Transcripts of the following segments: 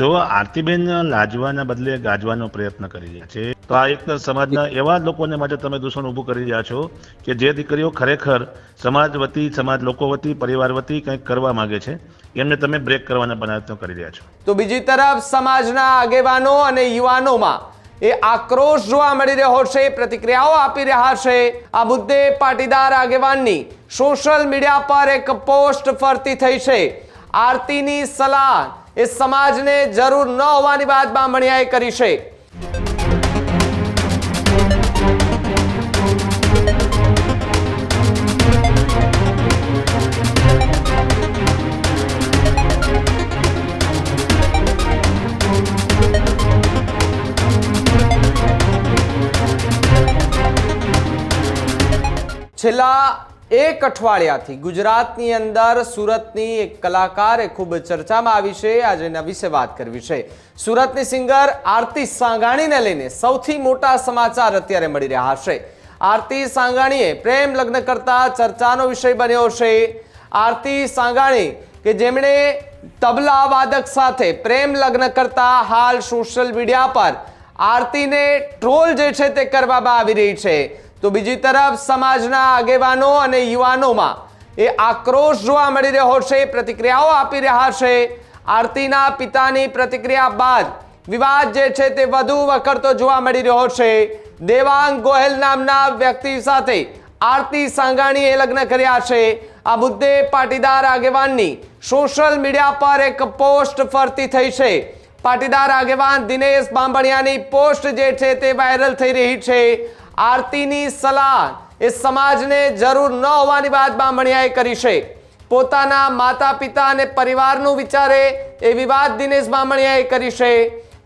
જો આરતીબેન લાજવાના બદલે ગાજવાનો પ્રયત્ન કરી રહ્યા છે તો આ એક સમાજના એવા લોકોને માટે તમે દૂષણ ઊભું કરી રહ્યા છો કે જે દીકરીઓ ખરેખર સમાજ વતી, સમાજ લોકો વતી, પરિવાર વતી કંઈક કરવા માંગે છે, એમને તમે બ્રેક કરવાના પ્રયત્નો કરી રહ્યા છો. તો બીજી તરફ સમાજના આગેવાનો અને યુવાનોમાં એ આક્રોશ જોવા મળી રહ્યો છે, પ્રતિક્રિયાઓ આપી રહ્યા છે. આ મુદ્દે પાટીદાર આગેવાનની સોશિયલ મીડિયા પર એક પોસ્ટ ફરતી થઈ છે. આરતીની સલાહ એ સમાજને જરૂર ન હોવાની વાત બામણિયાએ કરી છે. છેલ્લા એક અઠવાડિયાથી ગુજરાતની અંદર સુરતની એક કલાકાર એ ખૂબ ચર્ચામાં આવી છે. આજે એના વિશે વાત કરવી છે. સુરતની સિંગર આરતી સાંગાણીને લઈને સૌથી મોટા સમાચાર અત્યારે મળી રહ્યા છે. આરતી સાંગાણીએ પ્રેમ લગ્ન કરતા ચર્ચાનો વિષય બન્યો છે. આરતી સાંગાણી કે જેમણે તબલા વાદક સાથે પ્રેમ લગ્ન કરતા હાલ સોશિયલ મીડિયા પર આરતીને ટ્રોલ જે છે તે કરવામાં આવી રહી છે. તો બીજી તરફ સમાજના આગેવાનો અને યુવાનોમાં એ આક્રોશ જોવા મળી રહ્યો છે, પ્રતિક્રિયાઓ આપી રહ્યા છે. આરતીના પિતાની પ્રતિક્રિયા બાદ વિવાદ જે છે તે વધુ વકરતો જોવા મળી રહ્યો છે. દેવાંગ ગોહેલ નામના વ્યક્તિ સાથે આરતી સાંગાણીએ લગ્ન કર્યા છે. આ મુદ્દે પાટીદાર આગેવાનની સોશિયલ મીડિયા પર એક પોસ્ટ ફરતી થઈ છે. પાટીદાર આગેવાન દિનેશ બામણિયાની પોસ્ટ જે છે તે વાયરલ થઈ રહી છે. આરતીની સલાહ એ સમાજને જરૂર ન હોવાની વાત બામણિયાએ કરી છે. પોતાના માતા પિતા અને પરિવારનું વિચારે એવી વાત દિનેશ બામણિયાએ કરી છે.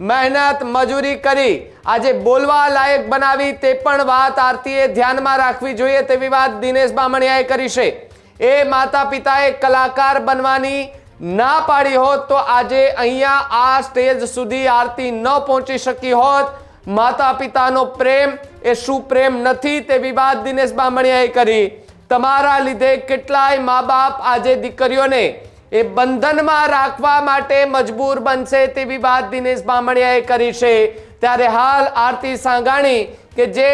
મહેનત મજૂરી કરી આજે બોલવા લાયક બનાવી તે પણ વાત આરતીએ ધ્યાનમાં રાખવી જોઈએ તેવી વાત દિનેશ બામણિયાએ કરી છે. એ માતા પિતાએ કલાકાર બનવાની ના પાડી હોત તો આજે અહીંયા આ સ્ટેજ સુધી આરતી ન પહોંચી શકી હોત. માતા પિતાનો પ્રેમ એ શું પ્રેમ નથી તેવી વાત દિનેશ બામણિયાએ કરી. તમારા લીધે કેટલાય મા બાપ આજે દીકરીઓને એ બંધનમાં રાખવા માટે મજબૂર બનશે તેવી વાત દિનેશ બામણિયાએ કરી છે. ત્યારે હાલ આરતી સાંગાણી કે જે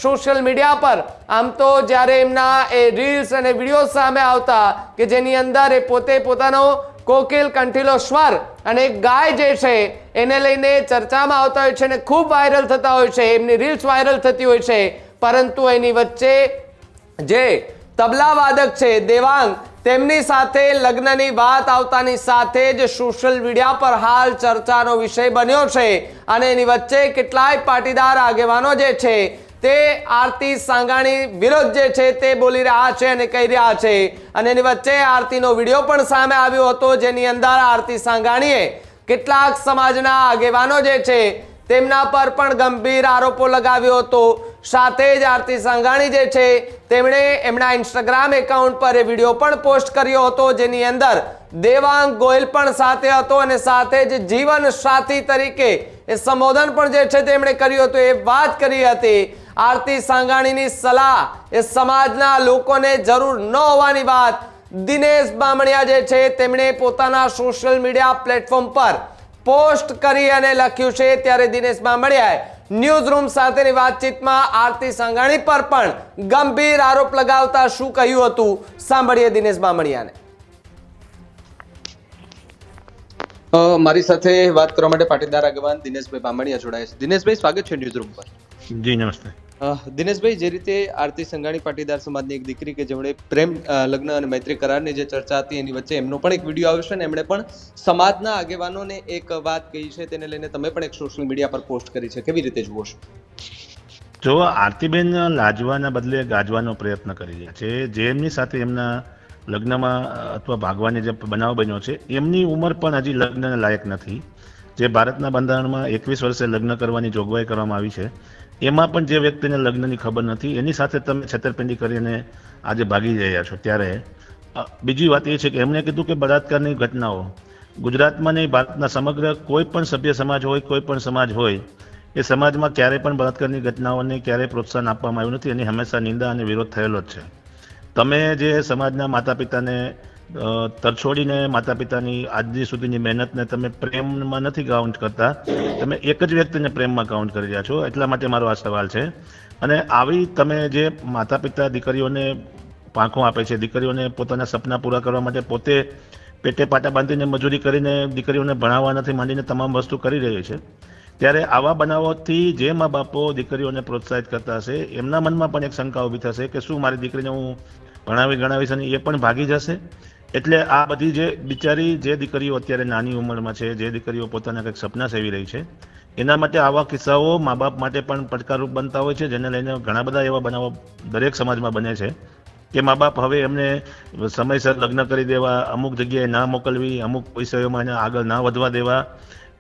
સોશિયલ મીડિયા પર આમ તો જ્યારે એમના એ રીલ્સ અને વિડીયો સામે આવતા કે જેની અંદર એ પોતે પોતાનો કોકિલ કંઠીલો સ્વર અને એક ગાય જે છે એને લઈને ચર્ચામાં આવતા હોય છે અને ખૂબ વાયરલ થતા હોય છે, એમની રીલ્સ વાયરલ થતી હોય છે. પરંતુ એની વચ્ચે જે તબલા વાદક છે દેવાંગ, તેમની સાથે લગ્નની વાત આવતાની સાથે જ સોશિયલ મીડિયા પર હાલ ચર્ચાનો વિષય બન્યો છે. અને એની વચ્ચે કેટલાય પાટીદાર આગેવાનો જે છે તે આરતી સાંગાણી વિરોધ જે છે તે બોલી રહ્યા છે અને કહી રહ્યા છે. અને એની વચ્ચે આરતીનો વિડીયો પણ સામે આવ્યો હતો જેની અંદર આરતી સાંગાણીએ કેટલાક સમાજના આગેવાનો જે છે તેમના પર પણ ગંભીર આરોપો લગાવ્યો હતો. સાથે જ આરતી સાંગાણી જે છે તેમણે એમના ઇન્સ્ટાગ્રામ એકાઉન્ટ પર એ વિડીયો પણ પોસ્ટ કર્યો હતો જેની અંદર દેવાંગ ગોયલ પણ સાથે હતો અને સાથે જ જીવન સાથી તરીકે એ સંબોધન પણ જે છે તેમણે કર્યું હતું. એ વાત કરી હતી આરતી સાંગાણીની સલાહ એ સમાજના લોકોને જરૂર ન હોવાની વાત દિનેશ બામણિયા જે છે તેમણે પોતાના સોશિયલ મીડિયા પ્લેટફોર્મ પર પોસ્ટ કરી અને લખ્યું છે. ત્યારે દિનેશ બામણિયાએ ન્યૂઝ રૂમ સાથેની વાતચીતમાં આરતી સાંગાણી પર પણ ગંભીર આરોપ લગાવતા શું કહ્યું હતું, સાંભળીએ દિનેશ બામણિયાને. મારી સાથે વાત કરવા માટે પાટીદાર આગેવાન દિનેશભાઈ બામણિયા જોડાયા છે. દિનેશભાઈ, સ્વાગત છે ન્યૂઝ રૂમ પર. જી નમસ્તે. દિનેશભાઈ, જે રીતે આરતી સંઘાણી પાટીદાર સમાજની એક દીકરી કે જેમણે પ્રેમ લગ્ન અને મૈત્રી કરારની જે ચર્ચા હતી એની વચ્ચે એમનો પણ એક વિડીયો આવ્યો છે અને એમણે પણ સમાજના આગેવાનોને એક વાત કહી છે, તેને લઈને તમે પણ એક સોશિયલ મીડિયા પર પોસ્ટ કરી છે. કેવી રીતે જુઓ છો? જો આરતીબેન લાજવાના બદલે ગાજવાનો પ્રયત્ન કરી રહ્યા છે. જેમની સાથે એમના લગ્નમાં અથવા ભાગવાની જે બનાવ બન્યો છે એમની ઉંમર પણ હજી લગ્નને લાયક નથી. જે ભારતના બંધારણમાં 21 વર્ષે લગ્ન કરવાની જોગવાઈ કરવામાં આવી છે એમાં પણ જે વ્યક્તિને લગ્નની ખબર નથી એની સાથે તમે છેતરપિંડી કરીને આજે ભાગી રહ્યા છો. ત્યારે બીજી વાત એ છે કે એમણે કીધું કે બળાત્કારની ઘટનાઓ ગુજરાતમાં નહીં, ભારતના સમગ્ર કોઈ પણ સભ્ય સમાજ હોય, કોઈ પણ સમાજ હોય, એ સમાજમાં ક્યારેય પણ બળાત્કારની ઘટનાઓને ક્યારેય પ્રોત્સાહન આપવામાં આવ્યું નથી. એની હંમેશા નિંદા અને વિરોધ થયેલો જ છે. તમે જે સમાજના માતા પિતાને તરછોડીને માતા પિતાની આજની સુધીની મહેનતને તમે પ્રેમમાં નથી કાઉન્ટ કરતા, તમે એક જ વ્યક્તિને પ્રેમમાં કાઉન્ટ કરી રહ્યા છો. એટલા માટે મારો આ સવાલ છે. અને આવી તમે જે માતા પિતા દીકરીઓને પાંખો આપે છે, દીકરીઓને પોતાના સપના પૂરા કરવા માટે પોતે પેટે પાટા બાંધીને મજૂરી કરીને દીકરીઓને ભણાવવા નથી માંડીને તમામ વસ્તુ કરી રહી છે, ત્યારે આવા બનાવોથી જે મા બાપો દીકરીઓને પ્રોત્સાહિત કરતા હશે એમના મનમાં પણ એક શંકા ઊભી થશે કે શું મારી દીકરીને હું ભણાવી ગણાવીશ અને એ પણ ભાગી જશે. એટલે આ બધી જે બિચારી જે દીકરીઓ અત્યારે નાની ઉંમરમાં છે, જે દીકરીઓ પોતાના કંઈક સપના સેવી રહી છે, એના માટે આવા કિસ્સાઓ મા બાપ માટે પણ પડકારરૂપ બનતા હોય છે, જેને લઈને ઘણા બધા એવા બનાવો દરેક સમાજમાં બને છે કે મા બાપ હવે એમને સમયસર લગ્ન કરી દેવા, અમુક જગ્યાએ ના મોકલવી, અમુક વિષયોમાં એને આગળ ના વધવા દેવા,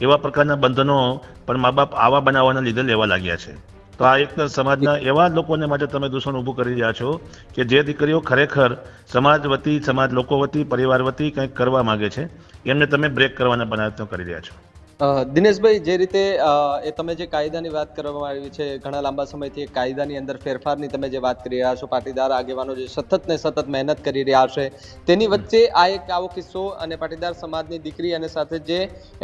એવા પ્રકારના બંધનો પણ મા બાપ આવા બનાવવાના લીધે લેવા લાગ્યા છે. તો આ એક સમાજના એવા લોકોને માટે તમે દૂષણ ઊભું કરી રહ્યા છો કે જે દીકરીઓ ખરેખર સમાજ વતી, સમાજ લોકો વતી, પરિવાર વતી કંઈક કરવા માંગે છે, એમને તમે બ્રેક કરવાના પ્રયત્નો કરી રહ્યા છો. દિનેશભાઈ, જે રીતે એ તમે જે કાયદાની વાત કરવામાં આવી છે, ઘણા લાંબા સમયથી કાયદાની અંદર ફેરફારની તમે જે વાત કરી રહ્યા છો, પાટીદાર આગેવાનો જે સતત ને સતત મહેનત કરી રહ્યા છે, તેની વચ્ચે આ એક આવો કિસ્સો અને પાટીદાર સમાજની દીકરી અને સાથે જે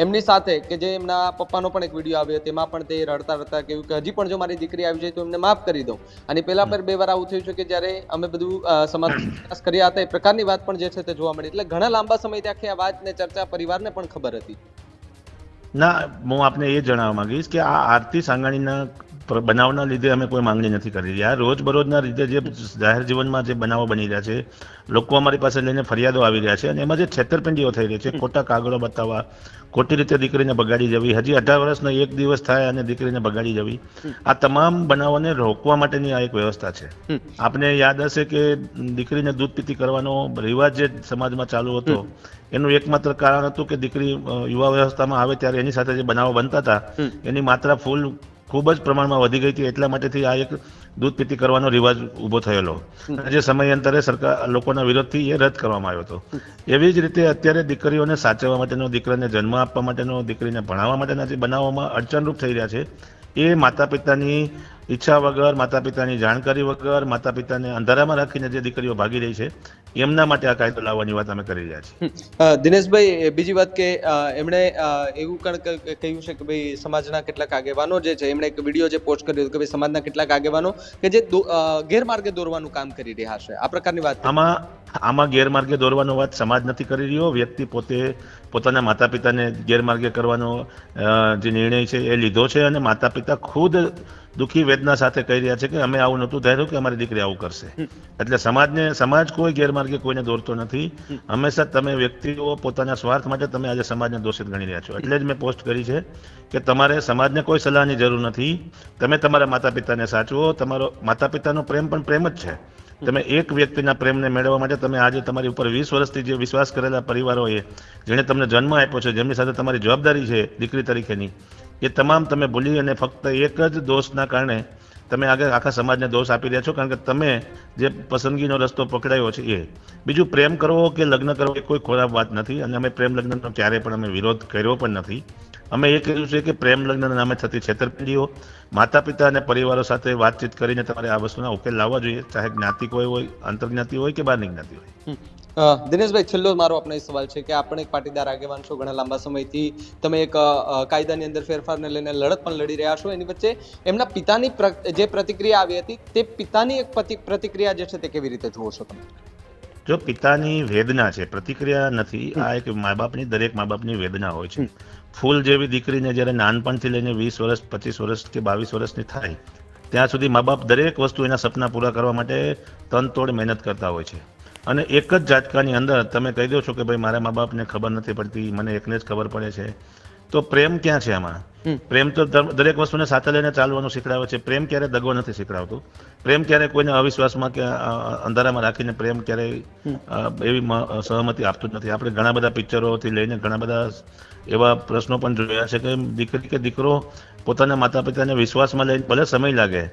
એમની સાથે કે જે એમના પપ્પાનો પણ એક વિડીયો આવ્યો, તેમાં પણ તે રડતા રડતા કહ્યું કે હજી પણ જો મારી દીકરી આવી જાય તો એમને માફ કરી દઉં. અને પહેલા પર 2 વાર આવું થયું છે કે જ્યારે અમે બધું સમાજ વિકાસ કર્યા હતા એ પ્રકારની વાત પણ જે છે તે જોવા મળી. એટલે ઘણા લાંબા સમયથી આખી આ વાત ને ચર્ચા પરિવારને પણ ખબર હતી. ના, હું આપને એ જણાવવા માંગીશ કે આ આરતી સાંગાણીના બનાવના લીધે અમે કોઈ માંગણી નથી કરી રહ્યા. રોજબરોજના રીતે જે જાહેર જીવનમાં જે બનાવો બની રહ્યા છે, લોકો અમારી પાસે લઈને ફરિયાદો આવી રહ્યા છે અને એમાં જે છેતરપિંડીઓ થઈ રહી છે, ખોટા કાગળો બતાવવા, ખોટી રીતે દીકરીને બગાડી જવી, હજી 18 વર્ષનો એક દિવસ થાય અને દીકરીને બગાડી જવી, આ તમામ બનાવોને રોકવા માટેની આ એક વ્યવસ્થા છે. આપને યાદ હશે કે દીકરીને દૂધ પીતી કરવાનો રિવાજ જે સમાજમાં ચાલુ હતો, એનું એકમાત્ર કારણ હતું કે દીકરી યુવા વ્યવસ્થામાં આવે ત્યારે એની સાથે જે બનાવો બનતા હતા એની માત્રા ફૂલ ખૂબ જ પ્રમાણમાં વધી ગઈ હતી. એટલા માટેથી આ એક દૂધ પીતી કરવાનો રિવાજ ઊભો થયેલો, જે સમયાંતરે સરકાર લોકોના વિરોધથી એ રદ કરવામાં આવ્યો હતો. એવી જ રીતે અત્યારે દીકરીઓને સાચવવા માટેનો, દીકરાને જન્મ આપવા માટેનો, દીકરીને ભણાવવા માટેના જે બનાવોમાં અડચણરૂપ થઈ રહ્યા છે, એ માતા પિતાની ઈચ્છા વગર, માતા પિતાની જાણકારી વગર, માતા પિતાને અંધારામાં રાખીને જે દીકરીઓ ભાગી રહી છે, એમના માટે આ કાયદો લાવવાની વાત અમે કરી રહ્યા છીએ. દિનેશભાઈ, બીજી વાત કે એમણે એવું કહ્યું છે કે ભાઈ સમાજના કેટલાક આગેવાનો જે છે, એમણે એક વિડીયો જે પોસ્ટ કર્યો કે ભાઈ સમાજના કેટલાક આગેવાનો કે જે ગેરમાર્ગે દોરવાનું કામ કરી રહ્યા છે, આ પ્રકારની વાત. આમાં ગેરમાર્ગે દોરવાનો વાત સમાજ નથી કરી રહ્યો. વ્યક્તિ પોતે પોતાના માતા પિતાને ગેરમાર્ગે કરવાનો જે નિર્ણય છે એ લીધો છે અને માતા પિતા ખુદ દુઃખી વેદના સાથે કહી રહ્યા છે કે અમે આવું નહોતું ધાર્યું કે અમારી દીકરી આવું કરશે. એટલે સમાજ કોઈ ગેરમાર્ગે કોઈને દોરતો નથી. હંમેશા તમે વ્યક્તિઓ પોતાના સ્વાર્થ માટે તમે આજે સમાજને દોષિત ગણી રહ્યા છો. એટલે જ મેં પોસ્ટ કરી છે કે તમારે સમાજને કોઈ સલાહની જરૂર નથી. તમે તમારા માતા પિતાને સાચવો. તમારો માતા પિતાનો પ્રેમ પણ પ્રેમ જ છે. તમે એક વ્યક્તિના પ્રેમને મેળવવા માટે તમે આજે તમારી ઉપર 20 વર્ષથી જે વિશ્વાસ કરેલા પરિવારોએ, જેણે તમને જન્મ આપ્યો છે, જેમની સાથે તમારી જવાબદારી છે દીકરી તરીકેની, એ તમામ તમે ભૂલી અને ફક્ત એક જ દોષના કારણે તમે આગળ આખા સમાજને દોષ આપી રહ્યા છો. કારણ કે તમે જે પસંદગીનો રસ્તો પકડાયો છે એ બીજું પ્રેમ કરવો કે લગ્ન કરવો એ કોઈ ખરાબ વાત નથી અને અમે પ્રેમ લગ્નનો ક્યારેય પણ અમે વિરોધ કર્યો પણ નથી. અમે એ કહ્યું છે કે પ્રેમ લગ્નના નામે થતી છેતરપિંડીઓ માતા પિતા અને પરિવારો સાથે વાતચીત કરીને તમારે આ વસ્તુના ઉકેલ લાવવા જોઈએ, ચાહે જ્ઞાતિ કોઈ હોય, આંતરજ્ઞાતિ હોય કે બહારની જ્ઞાતિ હોય. દિનેશભાઈ, છેલ્લો મારો આપણો એ સવાલ છે કે આપણે એક પાટીદાર આગેવાન છો, ઘણા લાંબા સમયથી તમે એક કાયદાની અંદર ફેરફારને લઈને લડત પણ લડી રહ્યા છો. એની વચ્ચે એમના પિતાની જે પ્રતિક્રિયા આવી હતી, તે પિતાની એક પ્રતિક્રિયા જે છે તે કેવી રીતે જુઓ છો તમે? જો પિતાની વેદના છે, પ્રતિક્રિયા નથી. આ એક મા બાપની, દરેક મા બાપની વેદના હોય છે. ફૂલ જેવી દીકરીને જ્યારે નાનપણથી લઈને 20 વર્ષ, 25 વર્ષ કે 22 વર્ષની થાય ત્યાં સુધી મા બાપ દરેક વસ્તુ એના સપના પૂરા કરવા માટે તનતોડ મહેનત કરતા હોય છે. અને એક જ ઝાટકાની અંદર તમે કહી દો છો કે ભાઈ મારા મા બાપને ખબર નથી પડતી, મને એકને જ ખબર પડે છે, તો પ્રેમ ક્યાં છે આમાં? પ્રેમ તો દરેક વસ્તુને સાથે લઈને ચાલવાનું શીખડાવે છે. પ્રેમ ક્યારે દગો નથી શીખડાવતું. પ્રેમ ક્યારે કોઈને અવિશ્વાસમાં કે અંધારામાં રાખીને પ્રેમ ક્યારેય એવી સહમતિ આપતું જ નથી. આપણે ઘણા બધા પિક્ચરોથી લઈને ઘણા બધા એવા પ્રશ્નો પણ જોયા છે કે દીકરી કે દીકરો પોતાના માતા પિતાને વિશ્વાસમાં લઈને, ભલે સમય લાગે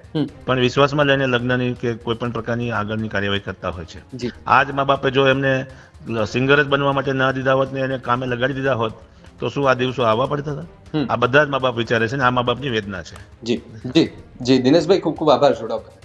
પણ વિશ્વાસમાં લઈને લગ્નની કે કોઈ પણ પ્રકારની આગળની કાર્યવાહી કરતા હોય છે. આ જ મા બાપે જો એમને સિંગર જ બનવા માટે ના દીધા હોત ને એને કામે લગાડી દીધા હોત તો શું આ દિવસો આવવા પડતા હતા? આ બધા જ મા બાપ વિચારે છે ને આ મા બાપની વેદના છે. જી દિનેશભાઈ, ખૂબ ખૂબ આભાર જોડાવા.